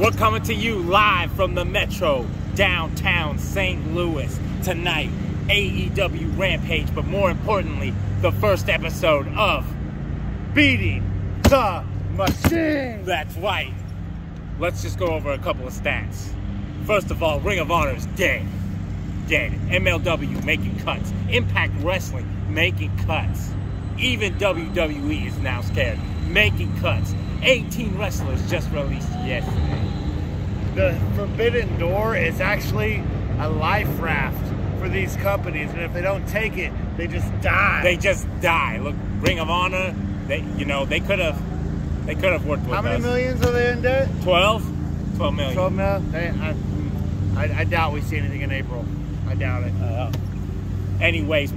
We're coming to you live from the Metro, downtown St. Louis. Tonight, AEW Rampage, but more importantly, the first episode of Beating the Machine. That's right. Let's just go over a couple of stats. First of all, Ring of Honor is dead. Dead. MLW making cuts. Impact Wrestling making cuts. Even WWE is now scared. Making cuts. 18 wrestlers just released yesterday. The Forbidden Door is actually a life raft for these companies, and if they don't take it, they just die. They just die. Look, Ring of Honor, they could have worked with us. How many millions are they in debt? 12 million. 12 million? I doubt we see anything in April. I doubt it. Anyways,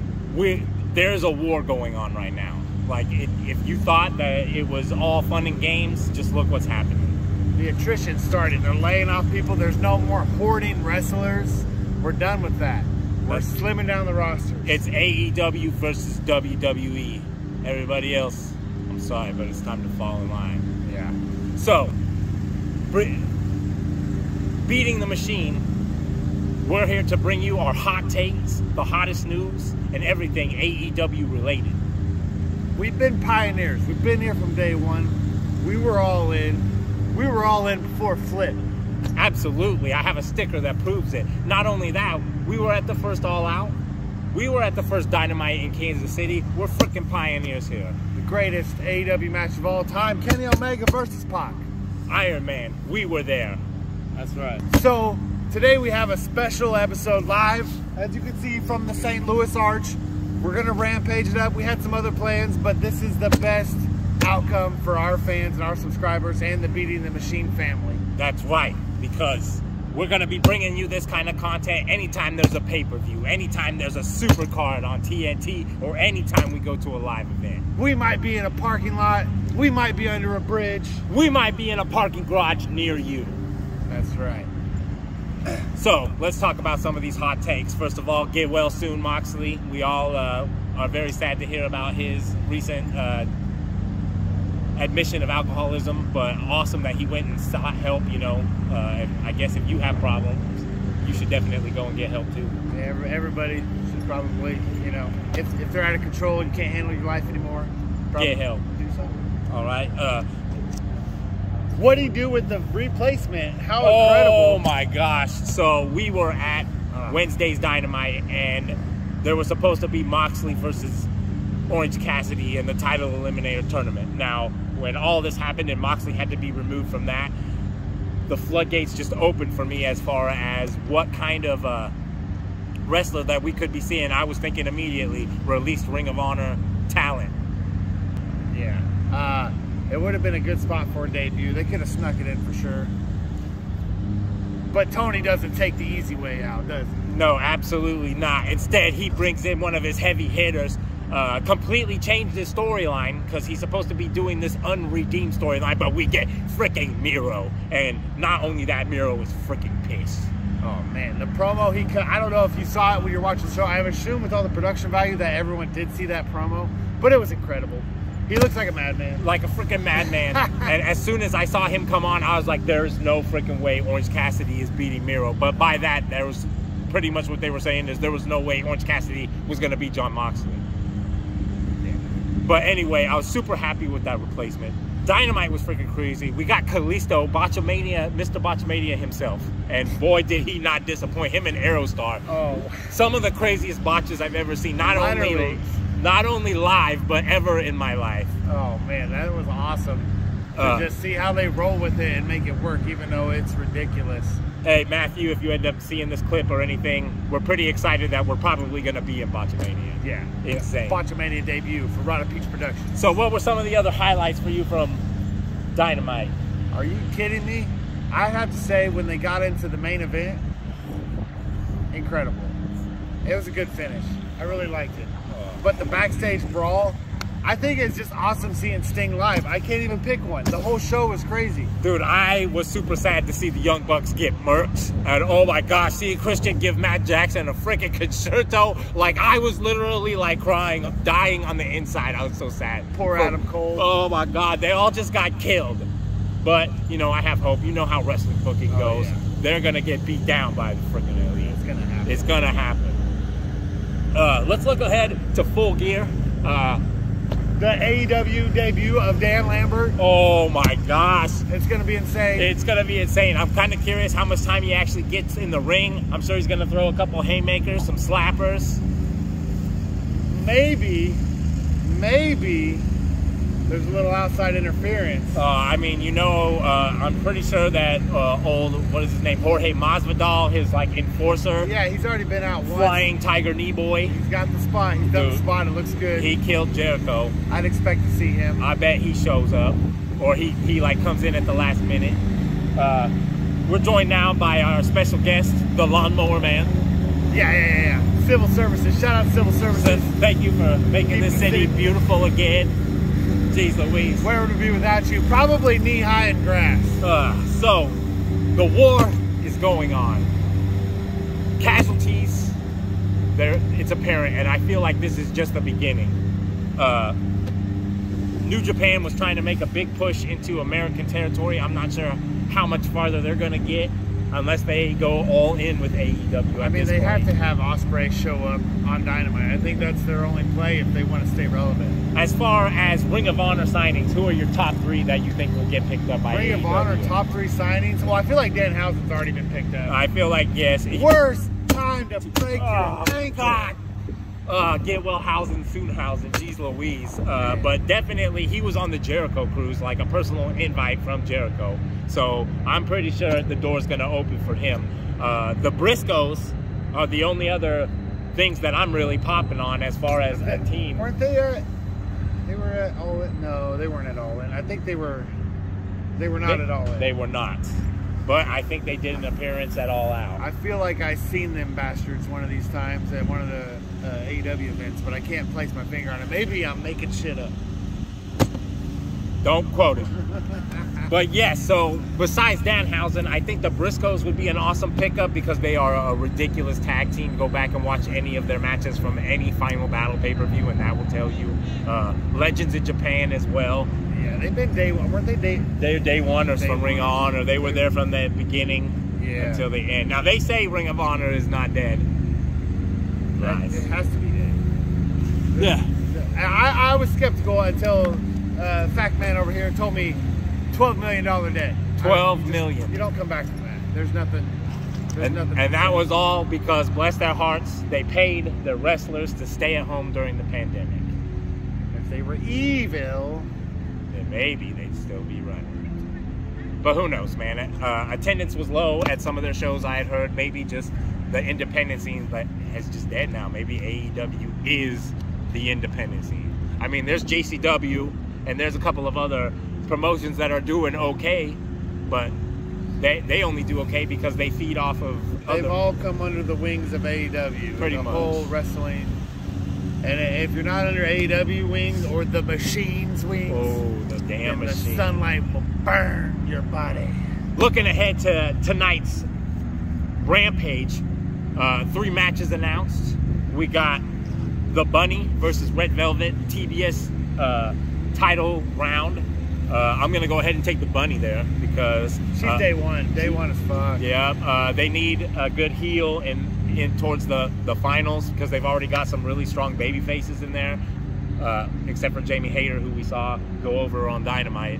there's a war going on right now. Like, if you thought that it was all fun and games, just look what's happening. The attrition started. They're laying off people. There's no more hoarding wrestlers. We're done with that. We're slimming down the roster. It's AEW versus WWE. Everybody else, I'm sorry, but it's time to fall in line. Yeah. So, Beating the Machine, we're here to bring you our hot takes, the hottest news, and everything AEW related. We've been pioneers. We've been here from day one. We were all in. We were all in before Flip. Absolutely. I have a sticker that proves it. Not only that, we were at the first All Out. We were at the first Dynamite in Kansas City. We're freaking pioneers here. The greatest AEW match of all time, Kenny Omega versus Pac. Iron Man. We were there. That's right. So, today we have a special episode live. As you can see from the St. Louis Arch, we're going to rampage it up. We had some other plans, but this is the best outcome for our fans and our subscribers and the Beating the Machine family. That's right, because we're going to be bringing you this kind of content anytime there's a pay-per-view, anytime there's a super card on TNT, or anytime we go to a live event. We might be in a parking lot. We might be under a bridge. We might be in a parking garage near you. That's right. So, let's talk about some of these hot takes. First of all, get well soon, Moxley. We all are very sad to hear about his recent admission of alcoholism, but awesome that he went and sought help, and I guess if you have problems, you should definitely go and get help too. Yeah, everybody should probably, if they're out of control and you can't handle your life anymore, get help. Do something. All right. What do you do with the replacement? How incredible. Oh my gosh. So we were at Wednesday's Dynamite, and there was supposed to be Moxley versus Orange Cassidy in the title eliminator tournament. Now, when all this happened and Moxley had to be removed from that, the floodgates just opened for me as far as what kind of wrestler that we could be seeing. I was thinking immediately, released Ring of Honor talent. Yeah. It would have been a good spot for a debut. They could have snuck it in for sure. But Tony doesn't take the easy way out, does he? No, absolutely not. Instead, he brings in one of his heavy hitters, completely changed his storyline because he's supposed to be doing this unredeemed storyline, but we get freaking Miro. And not only that, Miro was freaking pissed. Oh, man. The promo he cut, I don't know if you saw it when you were watching the show. I assume with all the production value that everyone did see that promo, but it was incredible. He looks like a madman. Like a freaking madman. And as soon as I saw him come on, I was like, there's no freaking way Orange Cassidy is beating Miro. But by that, there was pretty much what they were saying is there was no way Orange Cassidy was going to beat John Moxley. Yeah. But anyway, I was super happy with that replacement. Dynamite was freaking crazy. We got Kalisto, Botchamania, Mr. Botchamania himself. And boy, did he not disappoint. Him and Aerostar. Oh. Some of the craziest botches I've ever seen. Not only live, but ever in my life. Oh, man, that was awesome. To just see how they roll with it and make it work, even though it's ridiculous. Hey, Matthew, if you end up seeing this clip or anything, we're pretty excited that we're probably going to be in Botchamania. Yeah. Insane. Botchamania debut for Rada Peach Productions. So what were some of the other highlights for you from Dynamite? Are you kidding me? I have to say, when they got into the main event, incredible. It was a good finish. I really liked it. But the backstage brawl, I think it's just awesome seeing Sting live. I can't even pick one. The whole show was crazy. Dude, I was super sad to see the Young Bucks get murked. And oh my gosh, seeing Christian give Matt Jackson a freaking concerto. Like, I was literally like crying, dying on the inside. I was so sad. Poor Adam Cole. Oh my God, they all just got killed. But, you know, I have hope. You know how wrestling booking goes. Yeah. They're going to get beat down by the freaking Elite. It's going to happen. It's going to happen. Let's look ahead to Full Gear. The AEW debut of Dan Lambert. Oh, my gosh. It's going to be insane. It's going to be insane. I'm kind of curious how much time he actually gets in the ring. I'm sure he's going to throw a couple haymakers, some slappers. Maybe there's a little outside interference. I mean, you know, I'm pretty sure that what is his name? Jorge Masvidal, his like enforcer. Yeah, he's already been out once. Flying Tiger Knee Boy. He's got the spot. He's done the spot. It looks good. He killed Jericho. I'd expect to see him. I bet he shows up, or he like comes in at the last minute. We're joined now by our special guest, the Lawnmower Man. Yeah. Civil Services. Shout out Civil Services. Thank you for making this city beautiful again. Jeez Louise. Where would it be without you? Probably knee-high in grass. So, the war is going on. Casualties, it's apparent, and I feel like this is just the beginning. New Japan was trying to make a big push into American territory. I'm not sure how much farther they're going to get unless they go all in with AEW. I mean, they have to have Ospreay show up on Dynamite. I think that's their only play if they want to stay relevant. As far as Ring of Honor signings, who are your top 3 that you think will get picked up by AEW? Ring of Honor top 3 signings? Well, I feel like Danhausen's already been picked up. I feel like, yes. Worst time to break your ankle. God. Get Wellhausen, Soonhausen, geez Louise. But definitely he was on the Jericho cruise, like a personal invite from Jericho. So I'm pretty sure the door's going to open for him. The Briscoes are the only other things that I'm really popping on as far as a team. Weren't they they were at All In? No, they weren't at All In. I think they were not at All In. They were not. But I think they did an appearance at All Out. I feel like I've seen them bastards one of these times at one of the AEW events, but I can't place my finger on it. Maybe I'm making shit up. Don't quote it. But yes, so besides Danhausen, I think the Briscoes would be an awesome pickup because they are a ridiculous tag team. Go back and watch any of their matches from any Final Battle pay-per-view, and that will tell you. Legends in Japan as well. Yeah, they've been day one. Weren't they day? They're day oneers from Ring of Honor. They were there from the beginning until the end. Now they say Ring of Honor is not dead. Nice. It has to be dead. Yeah. I was skeptical until Fact Man over here told me $12 million debt. $12 million. You don't come back from that. There's nothing. And that was all because, bless their hearts, they paid the wrestlers to stay at home during the pandemic. If they were evil, then maybe they'd still be running. But who knows, man? Attendance was low at some of their shows. I had heard maybe just the independent scene is just dead now. Maybe AEW is the independent scene. I mean, there's JCW and there's a couple of other promotions that are doing okay, but they only do okay because they feed off of they've all come under the wings of AEW. Pretty much. Whole wrestling. And if you're not under AEW wings or the Machine's wings, oh, the damn machine, the sunlight will burn your body. Looking ahead to tonight's Rampage, 3 matches announced. We got the Bunny versus Red Velvet TBS title round. I'm gonna go ahead and take the Bunny there because she's day one as fuck. Yeah, they need a good heel in towards the finals because they've already got some really strong baby faces in there, except for Jamie Hayter, who we saw go over on Dynamite.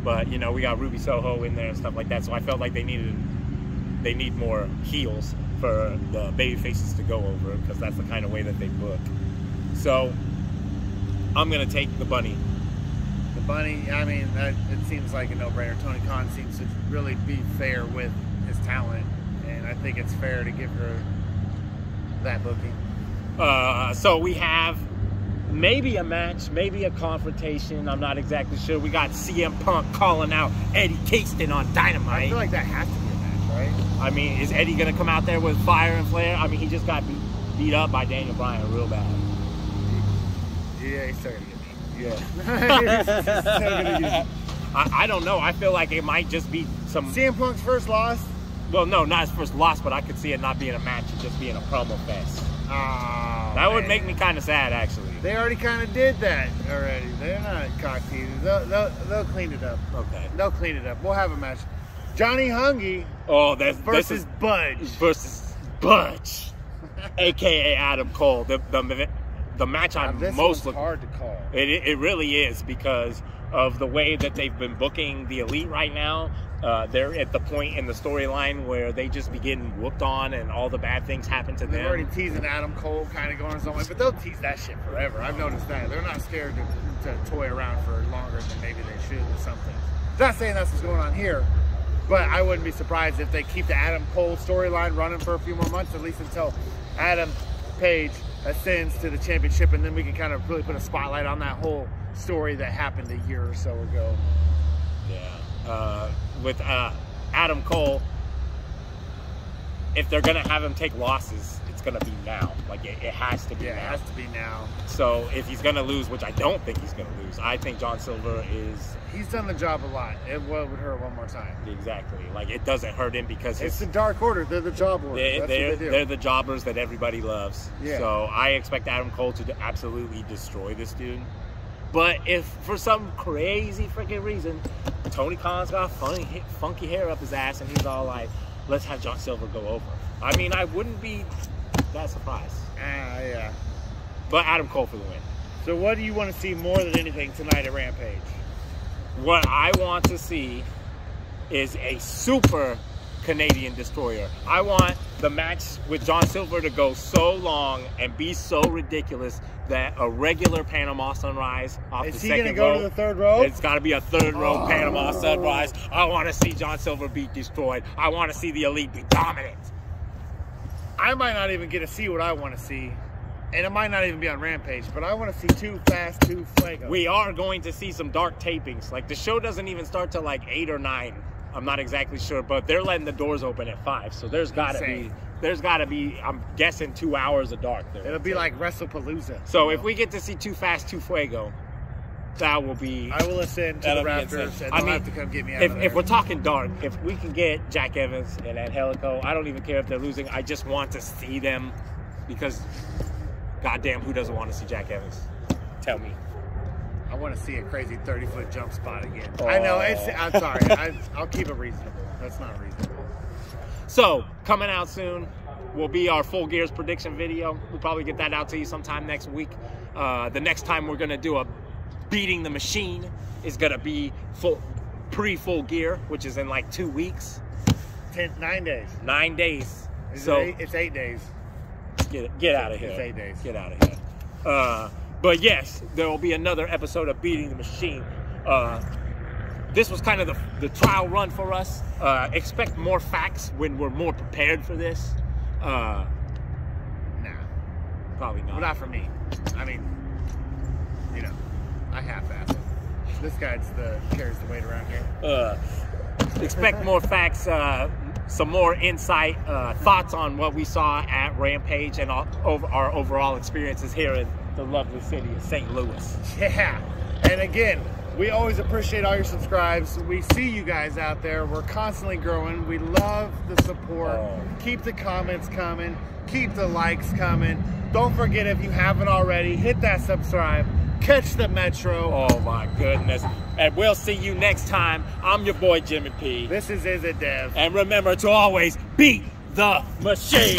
But you know, we got Ruby Soho in there and stuff like that, so I felt like they need more heels for the baby faces to go over because that's the kind of way that they book. So I'm gonna take the Bunny. The Bunny, I mean, it seems like a no-brainer. Tony Khan seems to really be fair with his talent, and I think it's fair to give her that booking. So we have maybe a match, maybe a confrontation. I'm not exactly sure. We got CM Punk calling out Eddie Kingston on Dynamite. I feel like that has to be a match, right? I mean, is Eddie going to come out there with fire and flair? I mean, he just got beat up by Daniel Bryan real bad. Yeah, he's still going to get beat. Yeah. I don't know. I feel like it might just be some... CM Punk's first loss? Well, no, not his first loss, but I could see it not being a match and just being a promo fest. Oh, that would make me kind of sad, actually. They already kind of did that already. They're not cock-teasers. They'll clean it up. Okay. They'll clean it up. We'll have a match. Johnny Hungy versus Budge. Versus Budge, a.k.a. Adam Cole. The match I'm most looking... hard to call. It really is, because of the way that they've been booking the Elite right now. They're at the point in the storyline where they just be getting whooped on and all the bad things happen to them. They're already teasing Adam Cole kind of going his own way, but they'll tease that shit forever. I've noticed that. They're not scared to toy around for longer than maybe they should or something. Not saying that's what's going on here, but I wouldn't be surprised if they keep the Adam Cole storyline running for a few more months, at least until Adam Page ascends to the championship, and then we can kind of really put a spotlight on that whole story that happened a year or so ago. Yeah. With Adam Cole, if they're going to have him take losses, it's going to be now. Like, it has to be now. Yeah, it has to be now. So if he's going to lose, which I don't think he's going to lose, I think John Silver is... He's done the job a lot. It would hurt one more time. Exactly. Like, it doesn't hurt him because... It's the Dark Order. They're the job order. That's what they do. They're the jobbers that everybody loves. Yeah. So I expect Adam Cole to absolutely destroy this dude. But if for some crazy freaking reason, Tony Khan's got funky hair up his ass and he's all like, let's have John Silver go over. I mean, I wouldn't be that surprised. Yeah. But Adam Cole for the win. So what do you want to see more than anything tonight at Rampage? What I want to see is a super Canadian destroyer. I want the match with John Silver to go so long and be so ridiculous that a regular Panama Sunrise off the second row. Is he going to go to the third row? It's got to be a third row Panama Sunrise. I want to see John Silver be destroyed. I want to see the Elite be dominant. I might not even get to see what I want to see. And it might not even be on Rampage, but I want to see Too Fast, Too Fuego. We are going to see some dark tapings. Like, the show doesn't even start till like 8 or 9. I'm not exactly sure, but they're letting the doors open at 5. So there's got to be, I'm guessing, 2 hours of dark there. It'll be like WrestlePalooza. So if we get to see Too Fast, Too Fuego, that will be... I will ascend to the Raptors, and they'll have to come get me out of there. If we're talking dark, if we can get Jack Evans and Angelico, I don't even care if they're losing. I just want to see them, because goddamn, who doesn't want to see Jack Evans? Tell me. I want to see a crazy 30-foot jump spot again. Oh. I know. I'm sorry. I'll keep it reasonable. That's not reasonable. So, coming out soon will be our Full Gears prediction video. We'll probably get that out to you sometime next week. The next time we're going to do a Beating the Machine is going to be pre-Full Gear, which is in like 2 weeks. 9 days. 9 days. It's 8 days. Get out of here. It's 8 days. Get out of here. But yes, there will be another episode of Beating the Machine. This was kind of the trial run for us. Expect more facts when we're more prepared for this. Nah. Probably not. Well, not for me. I mean, you know, I half-ass it. This guy carries the weight around here. Expect more facts, some more insight, thoughts on what we saw at Rampage and our overall experiences here in the lovely city of St. Louis. Yeah. And again, we always appreciate all your subscribes. We see you guys out there. We're constantly growing. We love the support. Keep the comments coming. Keep the likes coming. Don't forget, if you haven't already, hit that subscribe. Catch the Metro. Oh my goodness. And we'll see you next time. I'm your boy Jimmy P. This is Izzit Dev. And remember to always beat the machine.